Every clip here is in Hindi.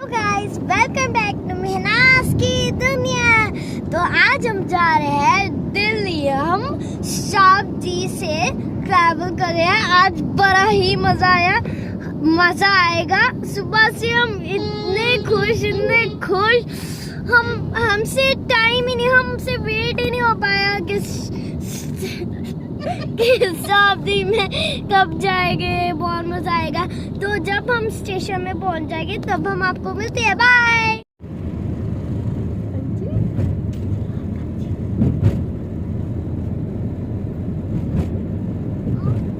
Guys welcome back to Mehnaz की दुनिया। तो आज हम जा रहे हैं दिल्ली। हम शताब्दी से ट्रैवल कर रहे हैं। आज बड़ा ही मजा आएगा। सुबह से हम इतने खुश हमसे टाइम ही नहीं, हमसे वेट ही नहीं हो पाया कि शताब्दी में कब जाएंगे। बहुत मजा आएगा। तो जब हम स्टेशन में पहुंच जाएंगे तब हम आपको मिलते हैं। बाय।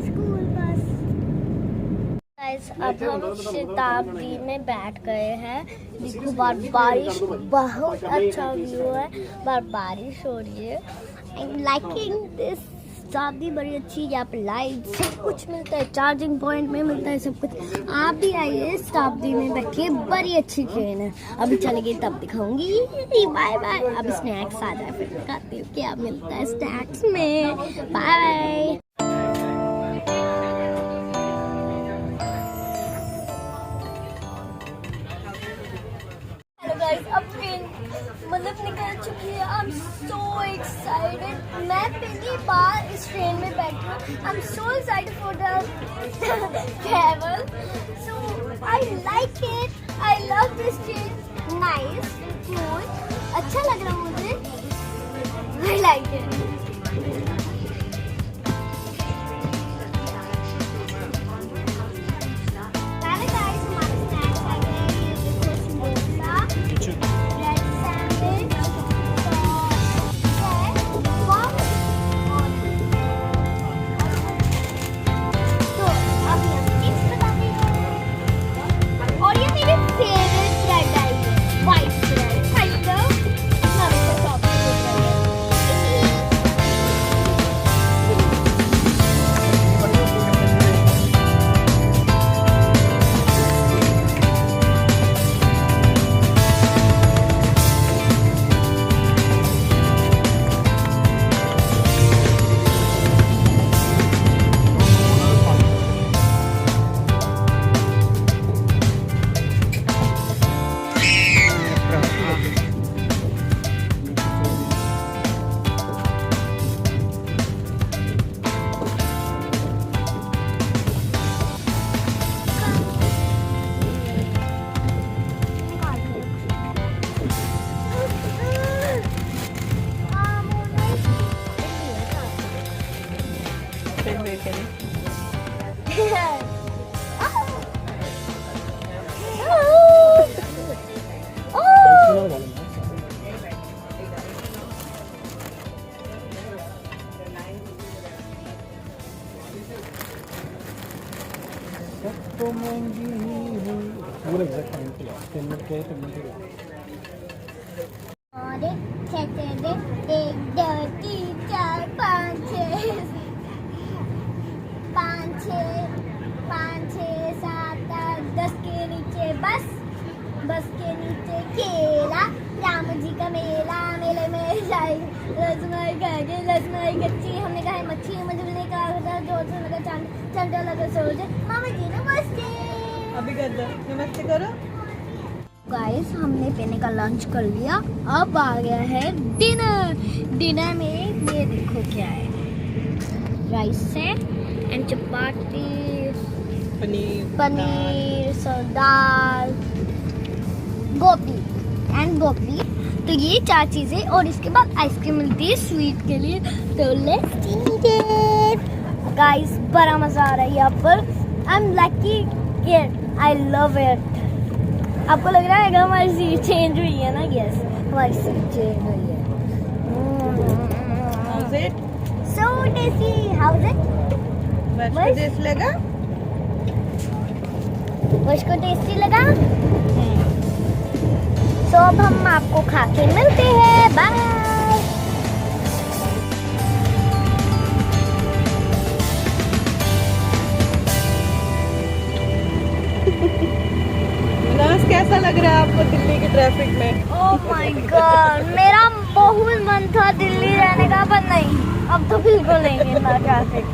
School bus. अब हम शताब्दी में बैठ गए हैं। देखो बारिश, बहुत अच्छा व्यू है। बारिश हो रही है। लाइकिंग दिस शताब्दी बड़ी अच्छी। यहाँ पे लाइट सब कुछ मिलता है, चार्जिंग पॉइंट में मिलता है सब कुछ। आप भी आइए शताब्दी में बैठिए, बड़ी अच्छी ट्रेन है। अभी चलेगी तब दिखाऊंगी। Bye bye. अब स्नैक्स आ जाए फिर दिखाती हूँ क्या मिलता है स्नैक्स में। बाय। अब ट्रेन निकल चुकी है। I am so excited. मैं पहली बार इस ट्रेन में बैठी हूँ। I am so excited for the travel. So I like it. I love this train. Nice food, अच्छा लग रहा मुझे। I like it. और एक दो तीन चार पाँच छः सात आठ 10 के नीचे बस के नीचे केला। राम जी का मेला, मेले में जाए रसमलाई खाएंगे, रसमलाई कच्ची। हमने कहा है मच्छी, मुझे कहा जोर से लगा चंडा लगा सोच। मामा जी नमस्ते। अभी कर दो, नमस्ते करो। गाइस हमने पहले का लंच कर लिया। अब आ गया है डिनर में ये देखो क्या है। राइस है एंड चपाती, पनीर दाल, गोभी। तो ये 4 चीजें। और इसके बाद आइसक्रीम मिलती है स्वीट के लिए। तो लेट्स ईट इट। गाइस बड़ा मजा आ रहा है यहाँ पर। I am lucky kid. I love it. आपको लग रहा है कि हमारी सीट चेंज हुई है ना? यस, हमारी सीट चेंज हुई है। How's it? So tasty. How's it? Taste लगा? उसको टेस्टी लगा? तो अब हम आपको खा के मिलते हैं। बाय। कैसा लग रहा है आपको दिल्ली के ट्रैफिक में? ओह माय गॉड, मेरा बहुत मन था दिल्ली रहने का, पर नहीं, अब तो बिल्कुल नहीं है ट्रैफिक।